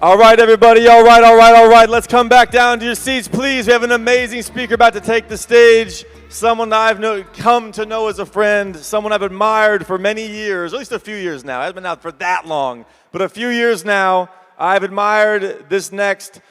All right, everybody. All right. Let's come back down to your seats, please. We have an amazing speaker about to take the stage. Someone I've come to know as a friend, someone I've admired for many years, at least a few years now. It hasn't been out for that long, but a few years now. I've admired this next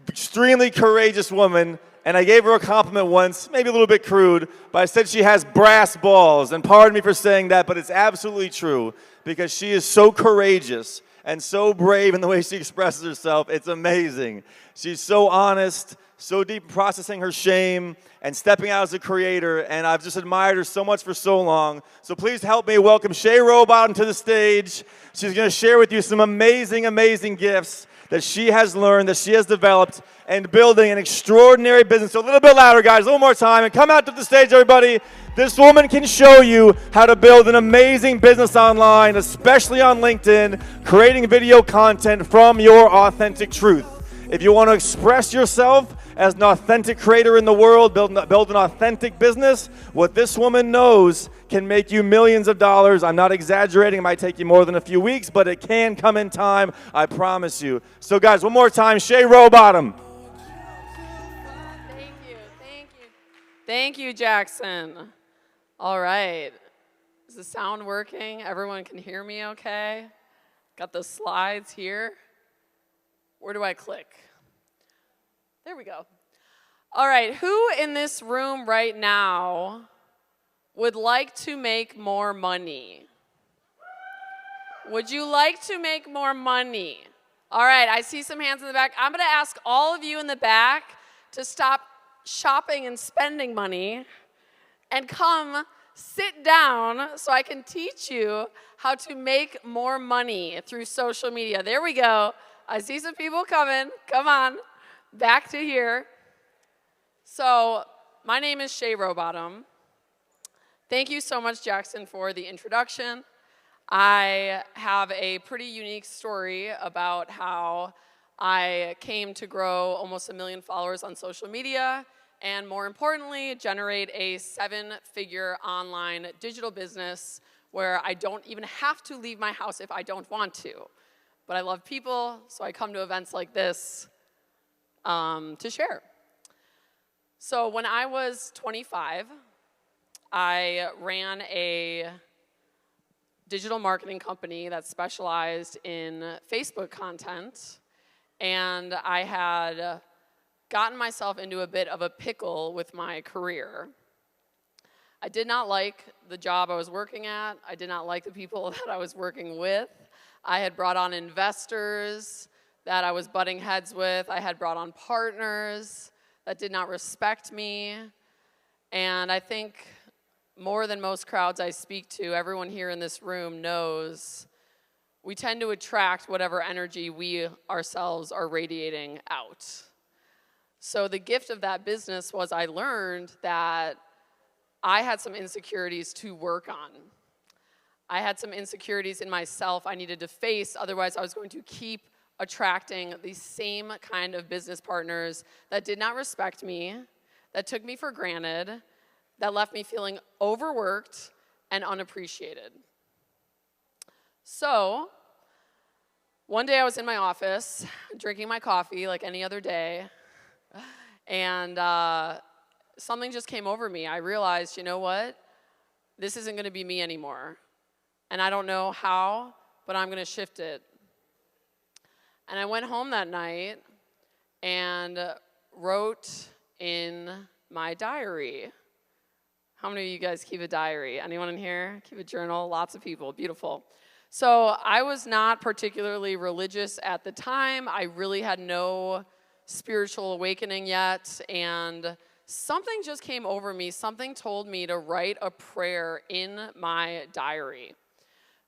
extremely courageous woman, and I gave her a compliment once, maybe a little bit crude, but I said she has brass balls, and pardon me for saying that, but it's absolutely true, because she is so courageous and so brave in the way she expresses herself. It's amazing. She's so honest, so deep in processing her shame and stepping out as a creator, and I've just admired her so much for so long. So please help me welcome Shay Rowbottom to the stage. She's going to share with you some amazing, amazing gifts that she has learned, that she has developed, and building an extraordinary business. So a little bit louder, guys, a little more time, and come out to the stage, everybody. This woman can show you how to build an amazing business online, especially on LinkedIn, creating video content from your authentic truth. If you want to express yourself as an authentic creator in the world, build an authentic business, what this woman knows can make you millions of dollars. I'm not exaggerating. It might take you more than a few weeks, but it can come in time. I promise you. So, guys, one more time, Shay Rowbottom. Thank you, Jackson. All right. Is the sound working? Everyone can hear me okay? Got the slides here. Where do I click? There we go. All right, who in this room right now would like to make more money? Would you like to make more money? All right, I see some hands in the back. I'm going to ask all of you in the back to stop shopping and spending money and come sit down so I can teach you how to make more money through social media. There we go. I see some people coming. Come on, back to here. So, my name is Shay Rowbottom. Thank you so much, Jackson, for the introduction. I have a pretty unique story about how I came to grow almost 1 million followers on social media, and more importantly, generate a 7-figure online digital business where I don't even have to leave my house if I don't want to. But I love people, so I come to events like this to share. So when I was 25, I ran a digital marketing company that specialized in Facebook content, and I had gotten myself into a bit of a pickle with my career. I did not like the job I was working at. I did not like the people that I was working with. I had brought on investors that I was butting heads with. I had brought on partners that did not respect me. And I think more than most crowds I speak to, everyone here in this room knows we tend to attract whatever energy we ourselves are radiating out. So the gift of that business was I learned that I had some insecurities to work on. I had some insecurities in myself I needed to face, otherwise I was going to keep attracting the same kind of business partners that did not respect me, that took me for granted, that left me feeling overworked and unappreciated. So, one day I was in my office, drinking my coffee like any other day, and something just came over me. I realized, you know what? This isn't going to be me anymore. And I don't know how, but I'm going to shift it. And I went home that night and wrote in my diary. How many of you guys keep a diary? Anyone in here keep a journal? Lots of people. Beautiful. So I was not particularly religious at the time. I really had no spiritual awakening yet, and something just came over me. Something told me to write a prayer in my diary.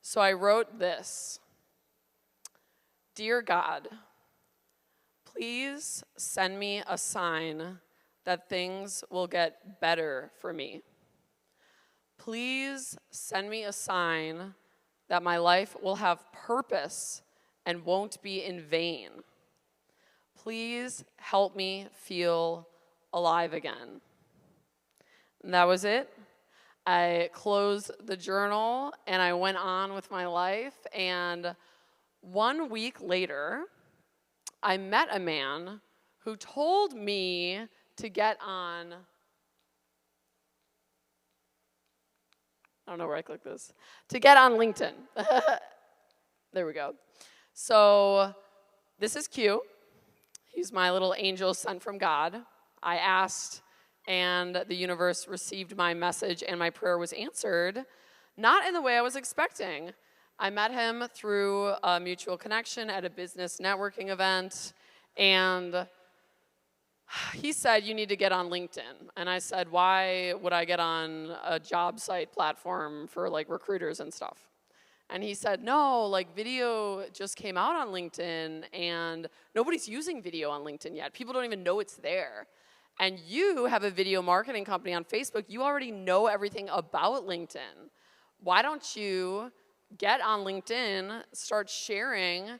So I wrote this: Dear God, please send me a sign that things will get better for me. Please send me a sign that my life will have purpose and won't be in vain. Please help me feel alive again. And that was it. I closed the journal and I went on with my life, and 1 week later, I met a man who told me to get on, I don't know where I click this, to get on LinkedIn. There we go. So this is Q. He's my little angel sent from God. I asked, and the universe received my message, and my prayer was answered, not in the way I was expecting. I met him through a mutual connection at a business networking event, and he said, you need to get on LinkedIn. And I said, why would I get on a job site platform for like recruiters and stuff? And he said, no, like video just came out on LinkedIn and nobody's using video on LinkedIn yet. People don't even know it's there. And you have a video marketing company on Facebook. You already know everything about LinkedIn. Why don't you get on LinkedIn, start sharing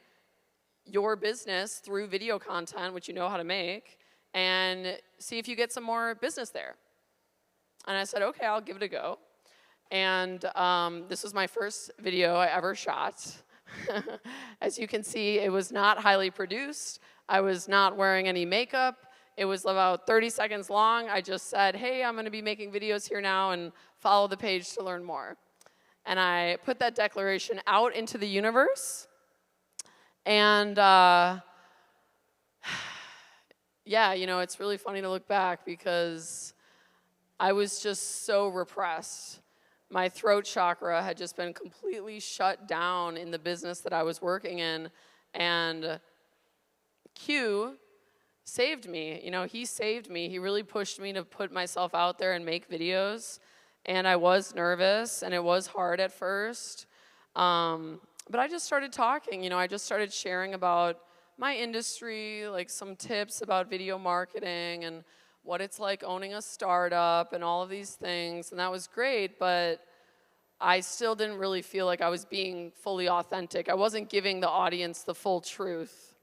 your business through video content, which you know how to make, and see if you get some more business there. And I said, okay, I'll give it a go. And this was my first video I ever shot. As you can see, it was not highly produced. I was not wearing any makeup. It was about 30 seconds long. I just said, hey, I'm going to be making videos here now, and follow the page to learn more. And I put that declaration out into the universe. And yeah, you know, it's really funny to look back because I was just so repressed. My throat chakra had just been completely shut down in the business that I was working in. And Q saved me. You know, he saved me. He really pushed me to put myself out there and make videos. And I was nervous, and it was hard at first. But I just started talking. You know, I just started sharing about my industry, like some tips about video marketing and what it's like owning a startup and all of these things. And that was great, but I still didn't really feel like I was being fully authentic. I wasn't giving the audience the full truth.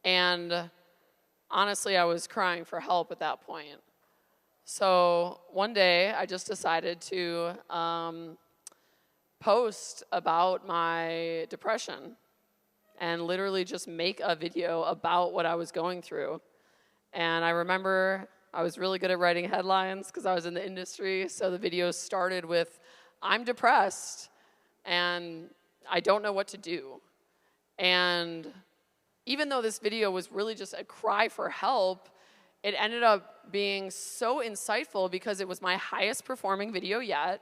And honestly, I was crying for help at that point. So one day, I just decided to post about my depression and literally just make a video about what I was going through. And I remember I was really good at writing headlines because I was in the industry, so the video started with, I'm depressed, and I don't know what to do. And even though this video was really just a cry for help, it ended up being so insightful because it was my highest performing video yet.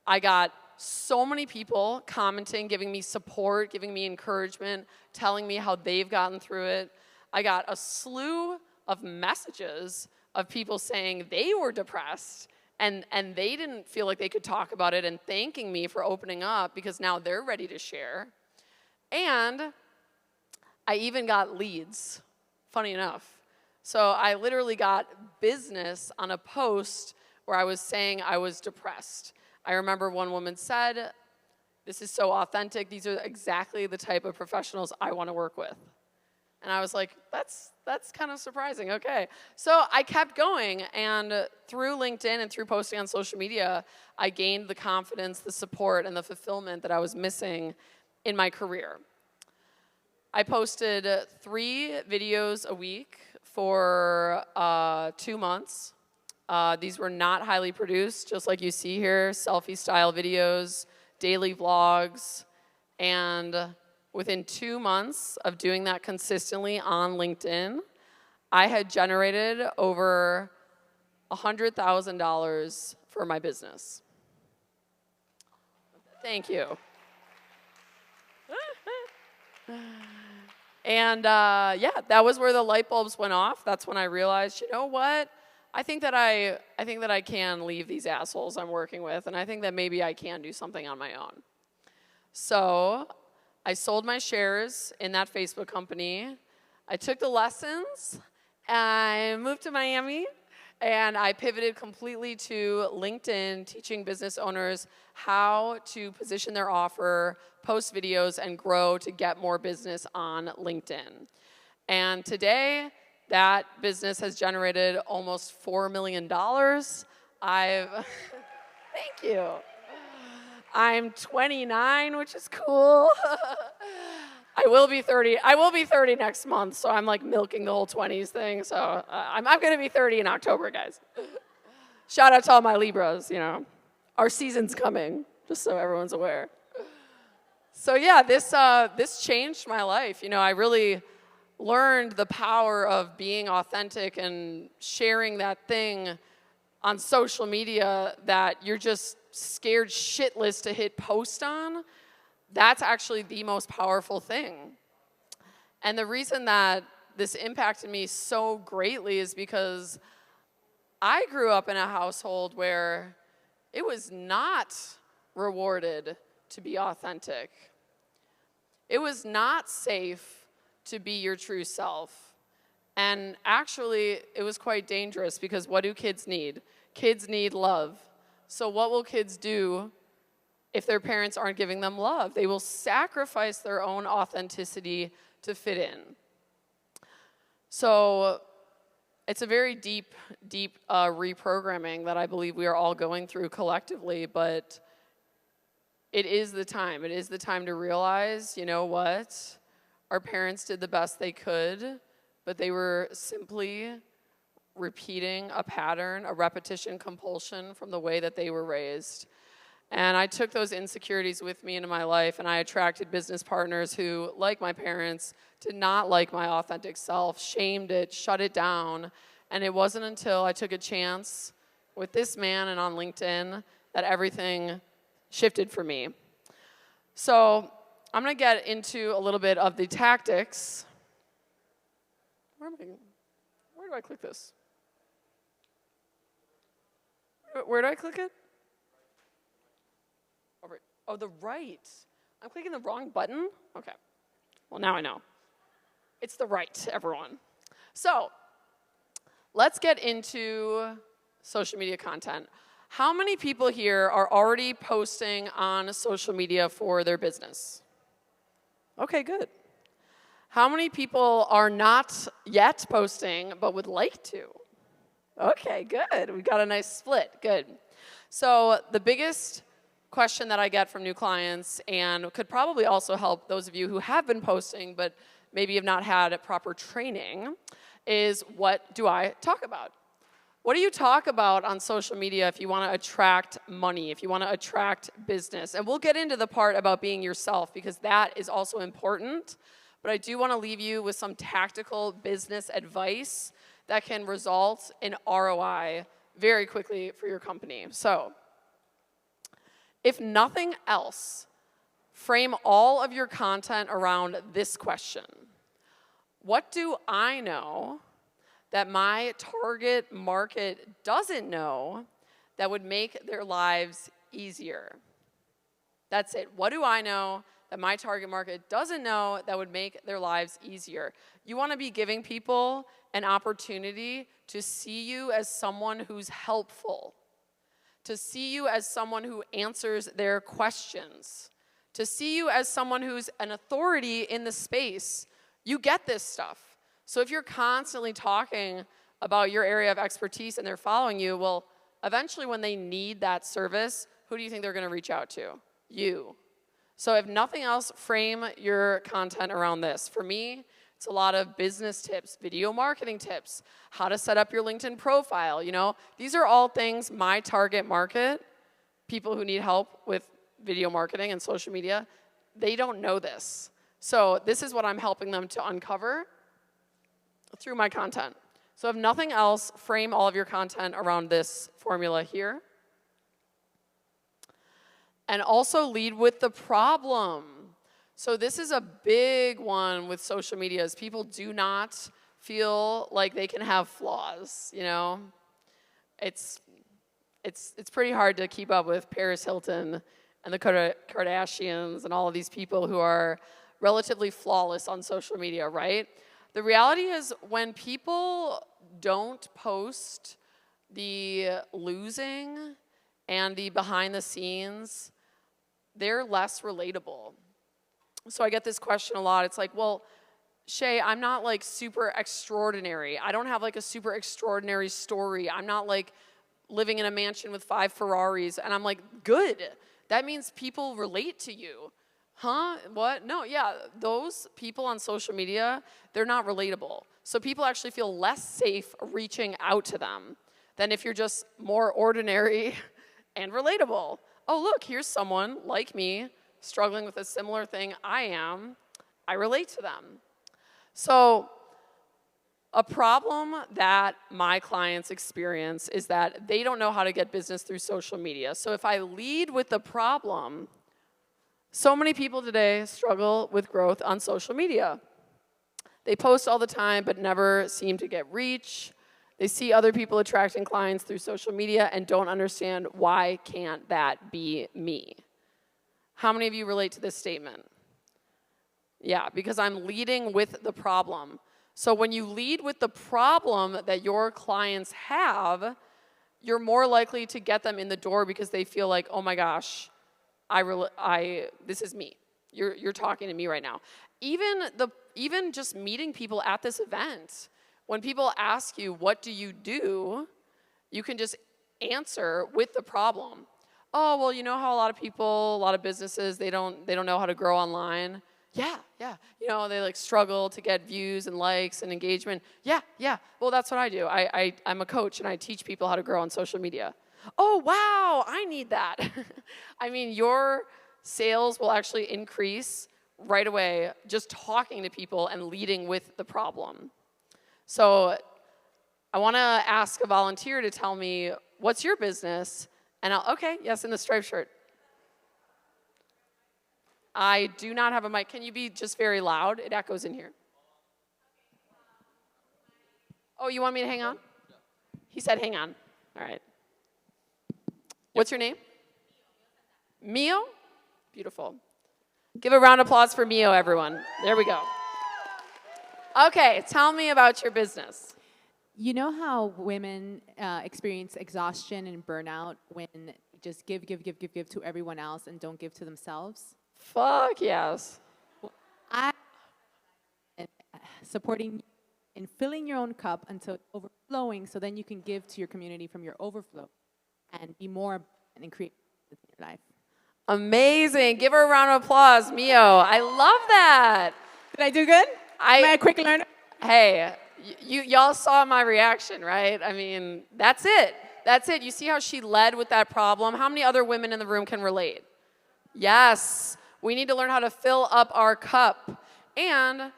I got so many people commenting, giving me support, giving me encouragement, telling me how they've gotten through it. I got a slew of messages of people saying they were depressed and they didn't feel like they could talk about it, and thanking me for opening up because now they're ready to share. And I even got leads, funny enough. So I literally got business on a post where I was saying I was depressed. I remember one woman said, this is so authentic. These are exactly the type of professionals I want to work with. And I was like, that's kind of surprising. Okay. So I kept going, and through LinkedIn and through posting on social media, I gained the confidence, the support, and the fulfillment that I was missing in my career. I posted 3 videos a week for 2 months. These were not highly produced, just like you see here, selfie-style videos, daily vlogs, and within 2 months of doing that consistently on LinkedIn, I had generated over $100,000 for my business. Thank you. And yeah, that was where the light bulbs went off. That's when I realized, you know what? I think that I can leave these assholes I'm working with, and I think that maybe I can do something on my own. So I sold my shares in that Facebook company. I took the lessons, I moved to Miami, and I pivoted completely to LinkedIn, teaching business owners how to position their offer, post videos, and grow to get more business on LinkedIn. And today, that business has generated almost $4 million. Thank you. I'm 29, which is cool. I I will be 30. I will be 30 next month, so I'm like milking the whole 20s thing. So I'm going to be 30 in October, guys. Shout out to all my Libras, you know. Our season's coming, just so everyone's aware. So yeah, this changed my life. You know, I really learned the power of being authentic and sharing that thing on social media that you're just scared shitless to hit post on. That's actually the most powerful thing. And the reason that this impacted me so greatly is because I grew up in a household where it was not rewarded to be authentic. It was not safe to be your true self. And actually, it was quite dangerous because what do kids need? Kids need love. So what will kids do if their parents aren't giving them love? They will sacrifice their own authenticity to fit in. So it's a very deep reprogramming that I believe we are all going through collectively, but it is the time. It is the time to realize, you know what? Our parents did the best they could, but they were simply repeating a pattern, a repetition compulsion from the way that they were raised. And I took those insecurities with me into my life, and I attracted business partners who, like my parents, did not like my authentic self, shamed it, shut it down. And it wasn't until I took a chance with this man and on LinkedIn that everything shifted for me. So I'm going to get into a little bit of the tactics. Where do I click this? Where do I click it? Over. Oh, the right. I'm clicking the wrong button? Okay. Well, now I know. It's the right, everyone. So let's get into social media content. How many people here are already posting on social media for their business? Okay, good. How many people are not yet posting but would like to? Okay, good. We got a nice split. Good. So the biggest question that I get from new clients, and could probably also help those of you who have been posting but maybe have not had proper training, is what do I talk about? What do you talk about on social media if you want to attract money, if you want to attract business? And we'll get into the part about being yourself because that is also important. But I do want to leave you with some tactical business advice that can result in ROI very quickly for your company. So, if nothing else, frame all of your content around this question. What do I know that my target market doesn't know that would make their lives easier? That's it. What do I know that my target market doesn't know that would make their lives easier? You want to be giving people an opportunity to see you as someone who's helpful, to see you as someone who answers their questions, to see you as someone who's an authority in the space. You get this stuff. So if you're constantly talking about your area of expertise and they're following you, well, eventually when they need that service, who do you think they're going to reach out to? You. So if nothing else, frame your content around this. For me, it's a lot of business tips, video marketing tips, how to set up your LinkedIn profile. You know, these are all things my target market, people who need help with video marketing and social media, they don't know this. So this is what I'm helping them to uncover through my content. So if nothing else, frame all of your content around this formula here. And also lead with the problem. So this is a big one with social media, is people do not feel like they can have flaws, you know? It's pretty hard to keep up with Paris Hilton and the Kardashians and all of these people who are relatively flawless on social media, right? The reality is when people don't post the losing and the behind the scenes, they're less relatable. So I get this question a lot. It's like, well, Shay, I'm not like super extraordinary. I don't have like a super extraordinary story. I'm not like living in a mansion with 5 Ferraris. And I'm like, good. That means people relate to you. Huh? What? No, yeah, those people on social media, they're not relatable. So people actually feel less safe reaching out to them than if you're just more ordinary and relatable. Oh, look, here's someone like me struggling with a similar thing I am. I relate to them. So a problem that my clients experience is that they don't know how to get business through social media. So if I lead with the problem, so many people today struggle with growth on social media. They post all the time but never seem to get reach. They see other people attracting clients through social media and don't understand, why can't that be me? How many of you relate to this statement? Yeah, because I'm leading with the problem. So when you lead with the problem that your clients have, you're more likely to get them in the door because they feel like, oh my gosh, this is me. You're talking to me right now. Even just meeting people at this event, when people ask you, what do? You can just answer with the problem. Oh, well, you know how a lot of people, a lot of businesses, they don't know how to grow online. Yeah. You know, they like struggle to get views and likes and engagement. Yeah. Well, that's what I do. I'm a coach and I teach people how to grow on social media. Oh, wow, I need that. I mean, your sales will actually increase right away just talking to people and leading with the problem. So I want to ask a volunteer to tell me, what's your business? And okay, yes, in the striped shirt. I do not have a mic. Can you be just very loud? It echoes in here. Oh, you want me to hang on? He said hang on. All right. What's your name? Mio? Beautiful. Give a round of applause for Mio, everyone. There we go. Okay, tell me about your business. You know how women experience exhaustion and burnout when they just give to everyone else and don't give to themselves? Fuck yes. I am supporting in filling your own cup until it's overflowing, so then you can give to your community from your overflow and be more and create in your life. Amazing. Give her a round of applause, Mio. I love that. Did I do good? Am I a quick learner? Hey, y'all saw my reaction, right? I mean, that's it. That's it. You see how she led with that problem? How many other women in the room can relate? Yes. We need to learn how to fill up our cup. And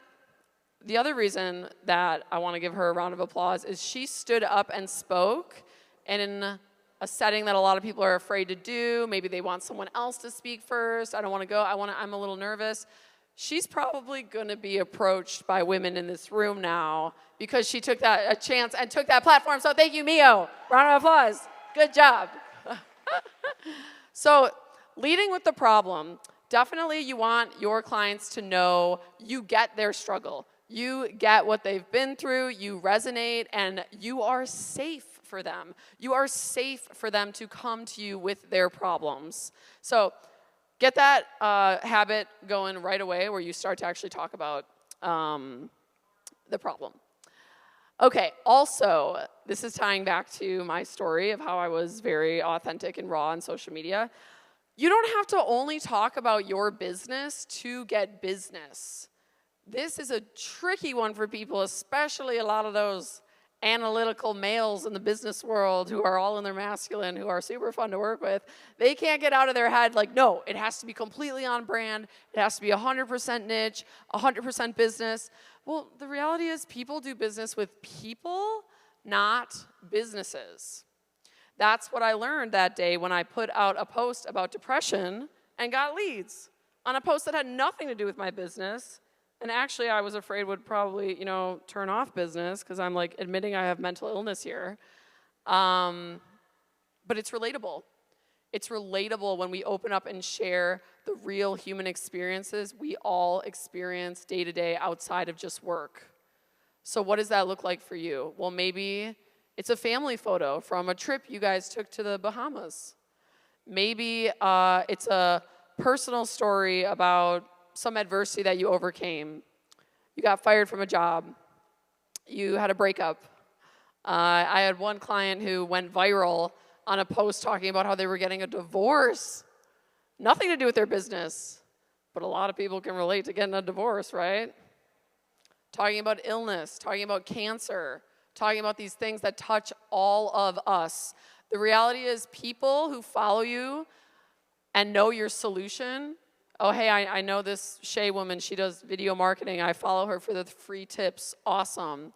the other reason that I want to give her a round of applause is she stood up and spoke, and in a setting that a lot of people are afraid to do, maybe they want someone else to speak first. I don't want to go. I'm a little nervous. She's probably going to be approached by women in this room now because she took a chance and took that platform. So thank you, Mio. Round of applause. Good job. So leading with the problem, definitely you want your clients to know you get their struggle. You get what they've been through, you resonate, and you are safe for them. You are safe for them to come to you with their problems. So get that habit going right away where you start to actually talk about the problem. Okay, also, this is tying back to my story of how I was very authentic and raw on social media. You don't have to only talk about your business to get business. This is a tricky one for people, especially a lot of those analytical males in the business world who are all in their masculine, who are super fun to work with. They can't get out of their head like, no, it has to be completely on brand. It has to be 100% niche, 100% business. Well, the reality is people do business with people, not businesses. That's what I learned that day when I put out a post about depression and got leads on a post that had nothing to do with my business. And actually, I was afraid would probably, turn off business because I'm like admitting I have mental illness here. But it's relatable. It's relatable when we open up and share the real human experiences we all experience day to day outside of just work. So what does that look like for you? Well, maybe it's a family photo from a trip you guys took to the Bahamas. Maybe it's a personal story about some adversity that you overcame. You got fired from a job. You had a breakup. I had one client who went viral on a post talking about how they were getting a divorce. Nothing to do with their business, but a lot of people can relate to getting a divorce, right? Talking about illness, talking about cancer, talking about these things that touch all of us. The reality is people who follow you and know your solution. Oh, hey, I know this Shay woman. She does video marketing. I follow her for the free tips. Awesome.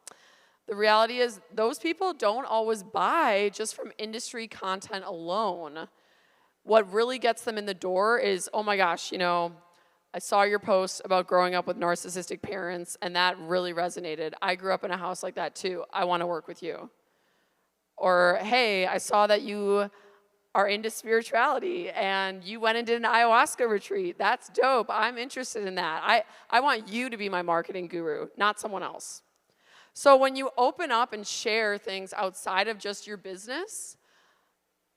The reality is those people don't always buy just from industry content alone. What really gets them in the door is, oh my gosh, I saw your post about growing up with narcissistic parents, and that really resonated. I grew up in a house like that too. I want to work with you. Or, hey, I saw that you are into spirituality and you went and did an ayahuasca retreat. That's dope. I'm interested in that. I want you to be my marketing guru, not someone else. So when you open up and share things outside of just your business,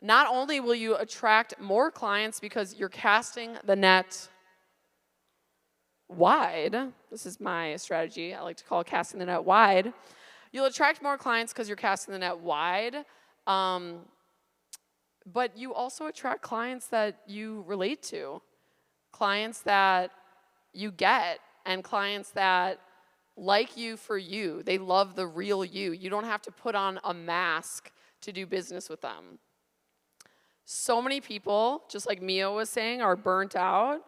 not only will you attract more clients because you're casting the net wide. This is my strategy. I like to call it casting the net wide. You'll attract more clients because you're casting the net wide. But you also attract clients that you relate to, clients that you get, and clients that like you for you. They love the real you. You don't have to put on a mask to do business with them. So many people, just like Mia was saying, are burnt out.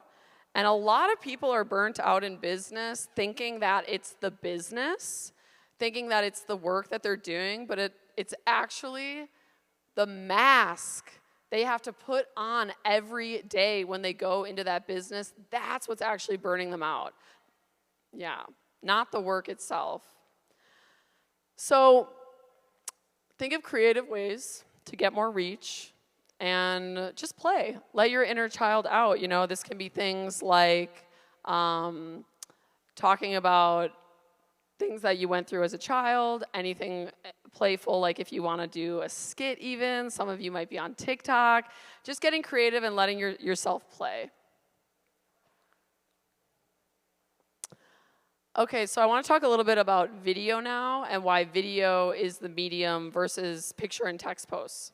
And a lot of people are burnt out in business thinking that it's the business, thinking that it's the work that they're doing, but it's actually the mask they have to put on every day when they go into that business. That's what's actually burning them out. Yeah, not the work itself. So think of creative ways to get more reach. And just play. Let your inner child out. This can be things like talking about things that you went through as a child, anything playful, like if you want to do a skit even. Some of you might be on TikTok. Just getting creative and letting yourself play. Okay, so I want to talk a little bit about video now and why video is the medium versus picture and text posts.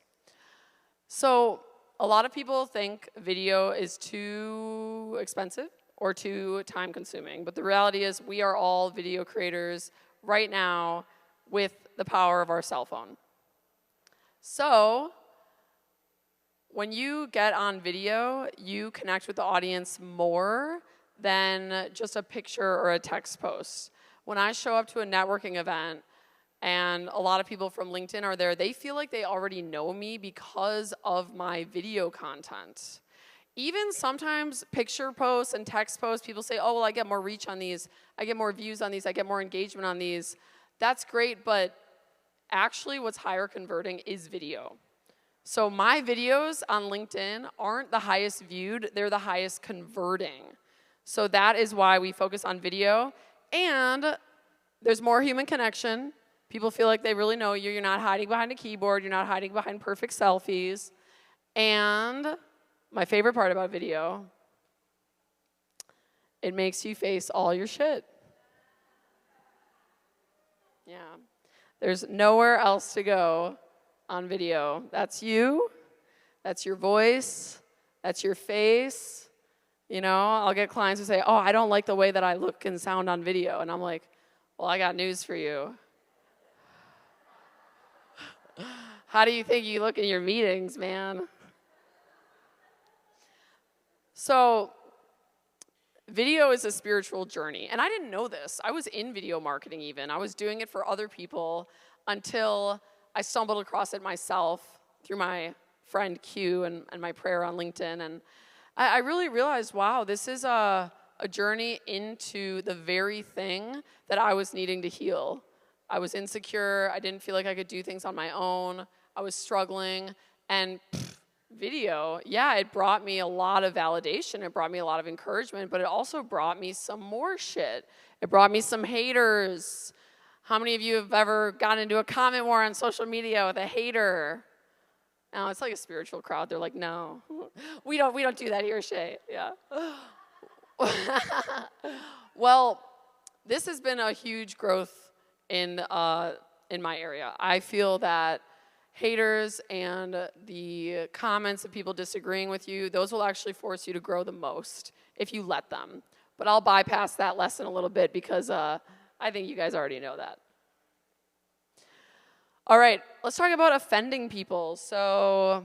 So a lot of people think video is too expensive or too time-consuming, but the reality is we are all video creators right now with the power of our cell phone. So when you get on video, you connect with the audience more than just a picture or a text post. When I show up to a networking event, and a lot of people from LinkedIn are there, they feel like they already know me because of my video content. Even sometimes picture posts and text posts, people say, oh, well, I get more reach on these, I get more views on these, I get more engagement on these. That's great, but actually what's higher converting is video. So my videos on LinkedIn aren't the highest viewed, they're the highest converting. So that is why we focus on video. And there's more human connection. People feel like they really know you. You're not hiding behind a keyboard. You're not hiding behind perfect selfies. And my favorite part about video, it makes you face all your shit. Yeah. There's nowhere else to go on video. That's you. That's your voice. That's your face. I'll get clients who say, oh, I don't like the way that I look and sound on video. And I'm like, well, I got news for you. How do you think you look in your meetings, man? So, video is a spiritual journey. And I didn't know this. I was in video marketing even. I was doing it for other people until I stumbled across it myself through my friend Q and my prayer on LinkedIn. And I really realized, wow, this is a journey into the very thing that I was needing to heal. I was insecure. I didn't feel like I could do things on my own. I was struggling. And video, yeah, it brought me a lot of validation. It brought me a lot of encouragement, but it also brought me some more shit. It brought me some haters. How many of you have ever gotten into a comment war on social media with a hater? No, it's like a spiritual crowd. They're like, no, we don't do that here, Shay. Yeah. Well, this has been a huge growth in my area. I feel that haters and the comments of people disagreeing with you, those will actually force you to grow the most if you let them. But I'll bypass that lesson a little bit because I think you guys already know that. All right, let's talk about offending people. So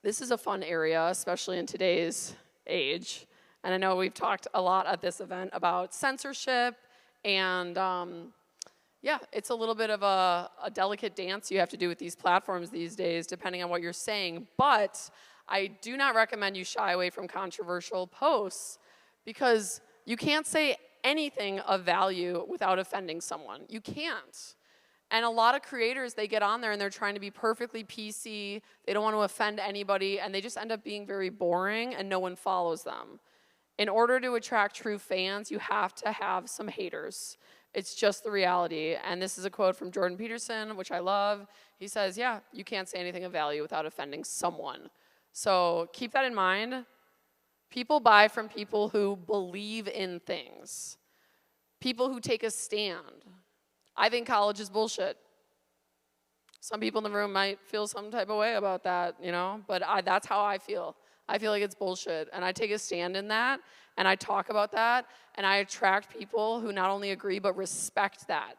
this is a fun area, especially in today's age. And I know we've talked a lot at this event about censorship and yeah, it's a little bit of a delicate dance you have to do with these platforms these days, depending on what you're saying. But I do not recommend you shy away from controversial posts because you can't say anything of value without offending someone. You can't. And a lot of creators, they get on there and they're trying to be perfectly PC. They don't want to offend anybody, and they just end up being very boring, and no one follows them. In order to attract true fans, you have to have some haters. It's just the reality. And this is a quote from Jordan Peterson, which I love. He says, yeah, you can't say anything of value without offending someone. So keep that in mind. People buy from people who believe in things. People who take a stand. I think college is bullshit. Some people in the room might feel some type of way about that, you know, but that's how I feel. I feel like it's bullshit, and I take a stand in that, and I talk about that, and I attract people who not only agree but respect that.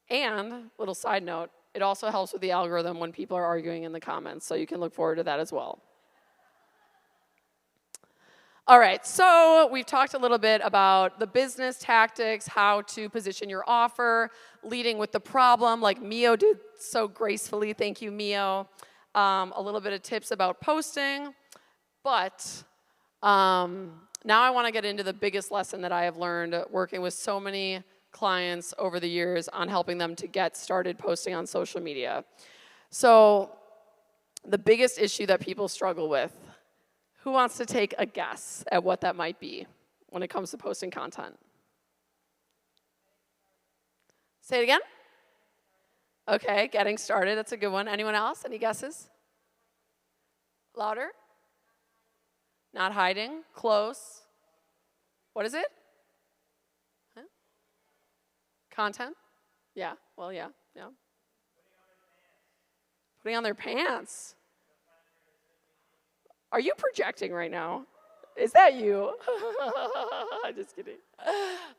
And, little side note, it also helps with the algorithm when people are arguing in the comments, so you can look forward to that as well. All right, so we've talked a little bit about the business tactics, how to position your offer, leading with the problem, like Mio did so gracefully. Thank you, Mio. A little bit of tips about posting, but now I want to get into the biggest lesson that I have learned working with so many clients over the years on helping them to get started posting on social media. So the biggest issue that people struggle with, who wants to take a guess at what that might be when it comes to posting content? Say it again? Okay, getting started, that's a good one. Anyone else? Any guesses? Louder? Not hiding? Close? What is it? Huh? Content? Yeah, well, yeah. Putting on their pants. Are you projecting right now? Is that you? Just kidding.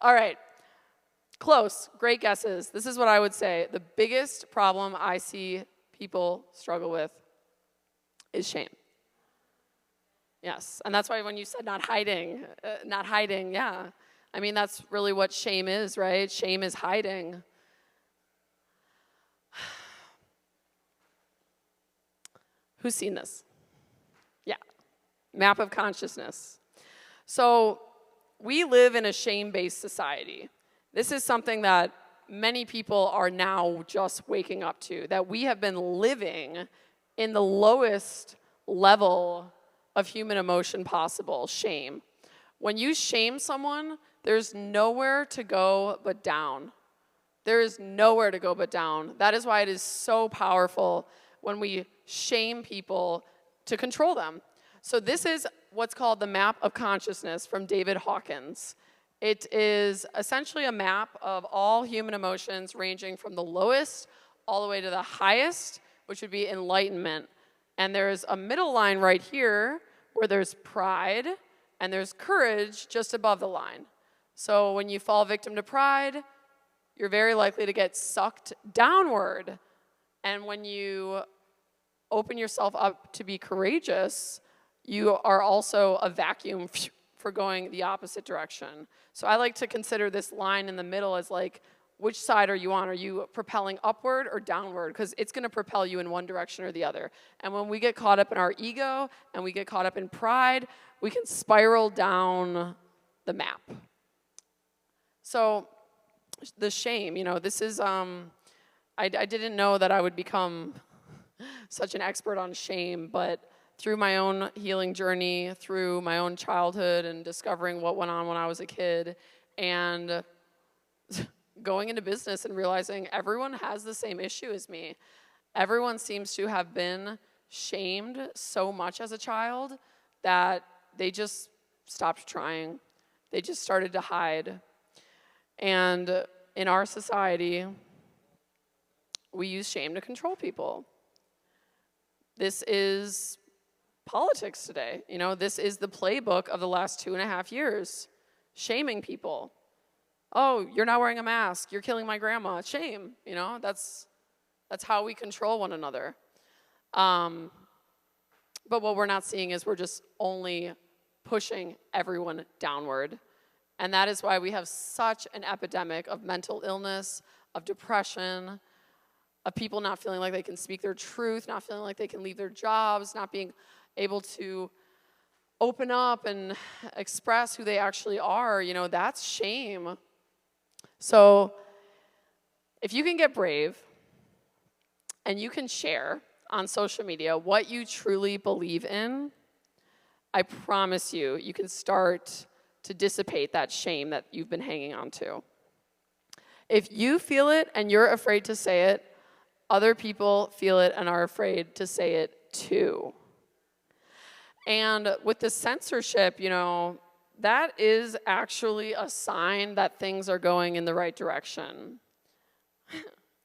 All right. Close. Great guesses. This is what I would say. The biggest problem I see people struggle with is shame. Yes. And that's why when you said not hiding, yeah. I mean, that's really what shame is, right? Shame is hiding. Who's seen this? Yeah. Map of consciousness. So we live in a shame-based society. This is something that many people are now just waking up to, that we have been living in the lowest level of human emotion possible, shame. When you shame someone, there's nowhere to go but down. There is nowhere to go but down. That is why it is so powerful when we shame people to control them. So this is what's called the map of consciousness from David Hawkins. It is essentially a map of all human emotions ranging from the lowest all the way to the highest, which would be enlightenment. And there's a middle line right here where there's pride and there's courage just above the line. So when you fall victim to pride, you're very likely to get sucked downward. And when you open yourself up to be courageous, you are also a vacuum for going the opposite direction. So I like to consider this line in the middle as like, which side are you on? Are you propelling upward or downward? Because it's going to propel you in one direction or the other. And when we get caught up in our ego and we get caught up in pride, we can spiral down the map. So the shame, you know, this is, I didn't know that I would become such an expert on shame, but through my own healing journey, through my own childhood and discovering what went on when I was a kid, and going into business and realizing everyone has the same issue as me. Everyone seems to have been shamed so much as a child that they just stopped trying. They just started to hide. And in our society, we use shame to control people. This is politics today. You know, this is the playbook of the last 2.5 years. Shaming people. Oh, you're not wearing a mask. You're killing my grandma. Shame. You know, that's how we control one another. But what we're not seeing is we're just only pushing everyone downward. And that is why we have such an epidemic of mental illness, of depression, of people not feeling like they can speak their truth, not feeling like they can leave their jobs, not being able to open up and express who they actually are. You know, that's shame. So if you can get brave and you can share on social media what you truly believe in, I promise you, you can start to dissipate that shame that you've been hanging on to. If you feel it and you're afraid to say it, other people feel it and are afraid to say it too. And with the censorship, you know, that is actually a sign that things are going in the right direction.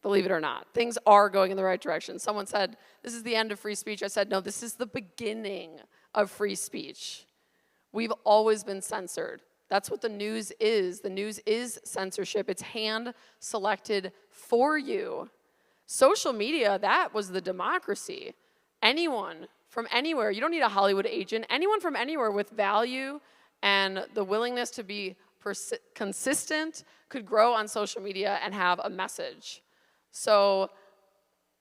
Believe it or not, things are going in the right direction. Someone said, this is the end of free speech. I said, no, this is the beginning of free speech. We've always been censored. That's what the news is. The news is censorship. It's hand-selected for you. Social media, that was the democracy. Anyone from anywhere, you don't need a Hollywood agent, anyone from anywhere with value and the willingness to be consistent could grow on social media and have a message. So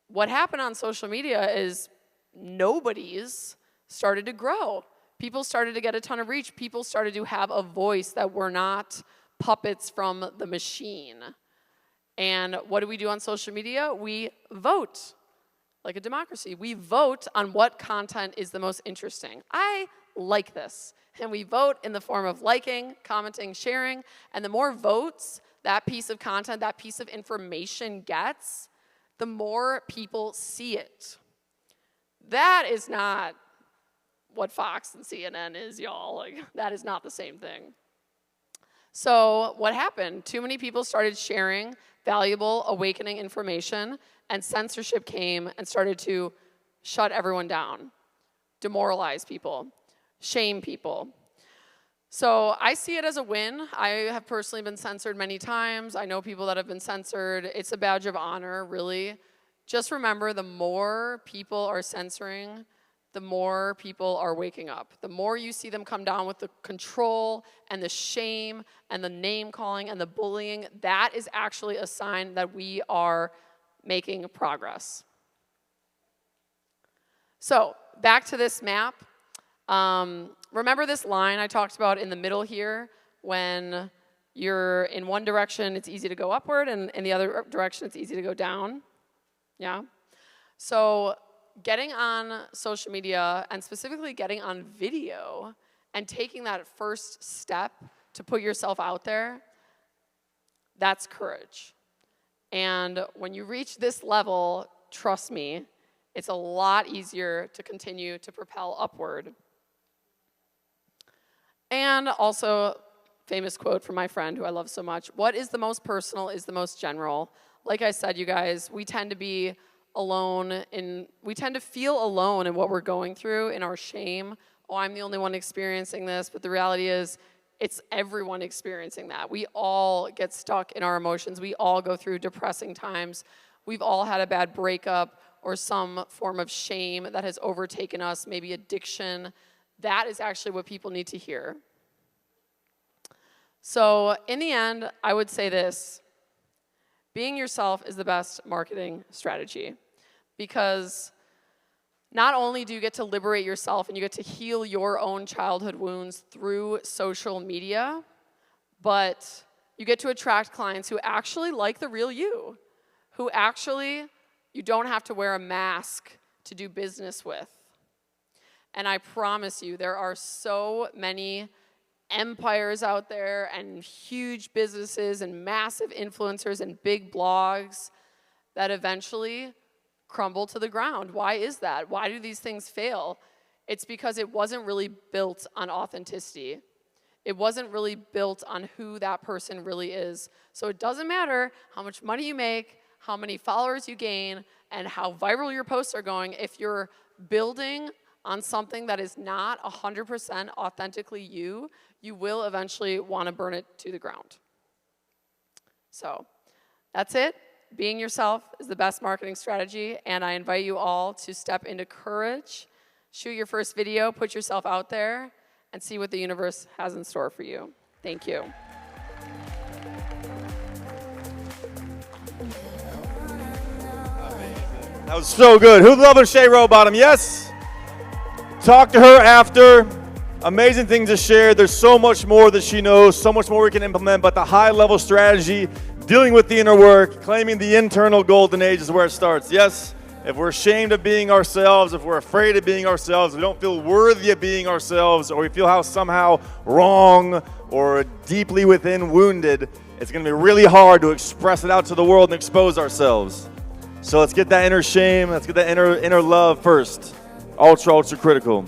what happened on social media is nobody's started to grow. People started to get a ton of reach. People started to have a voice that were not puppets from the machine. And what do we do on social media? We vote like a democracy. We vote on what content is the most interesting. I like this. And we vote in the form of liking, commenting, sharing. And the more votes that piece of content, that piece of information gets, the more people see it. That is not what Fox and CNN is, y'all. Like, that is not the same thing. So what happened? Too many people started sharing valuable, awakening information, and censorship came and started to shut everyone down, demoralize people, shame people. So I see it as a win. I have personally been censored many times. I know people that have been censored. It's a badge of honor, really. Just remember, the more people are censoring, the more people are waking up. The more you see them come down with the control and the shame and the name calling and the bullying, that is actually a sign that we are making progress. So back to this map. Remember this line I talked about in the middle here? When you're in one direction, it's easy to go upward, and in the other direction, it's easy to go down. Yeah? So getting on social media, and specifically getting on video, and taking that first step to put yourself out there, that's courage. And when you reach this level, trust me, it's a lot easier to continue to propel upward. And also, famous quote from my friend who I love so much, what is the most personal is the most general. Like I said, you guys, we tend to be alone we tend to feel alone in what we're going through, in our shame. Oh, I'm the only one experiencing this, but the reality is, it's everyone experiencing that. We all get stuck in our emotions. We all go through depressing times. We've all had a bad breakup or some form of shame that has overtaken us, maybe addiction. That is actually what people need to hear. So in the end, I would say this. Being yourself is the best marketing strategy, because not only do you get to liberate yourself and you get to heal your own childhood wounds through social media, but you get to attract clients who actually like the real you, who actually you don't have to wear a mask to do business with. And I promise you, there are so many empires out there and huge businesses and massive influencers and big blogs that eventually crumble to the ground. Why is that? Why do these things fail? It's because it wasn't really built on authenticity. It wasn't really built on who that person really is. So it doesn't matter how much money you make, how many followers you gain, and how viral your posts are going, if you're building on something that is not 100% authentically you, you will eventually want to burn it to the ground. So that's it. Being yourself is the best marketing strategy, and I invite you all to step into courage, shoot your first video, put yourself out there, and see what the universe has in store for you. Thank you. That was so good. Who's loving Shay Rowbottom? Yes? Talk to her after. Amazing things to share. There's so much more that she knows, so much more we can implement, but the high-level strategy, dealing with the inner work, claiming the internal golden age is where it starts. Yes? If we're ashamed of being ourselves, if we're afraid of being ourselves, we don't feel worthy of being ourselves, or we feel how somehow wrong or deeply within wounded, it's going to be really hard to express it out to the world and expose ourselves. So let's get that inner shame, let's get that inner love first. Ultra, ultra critical.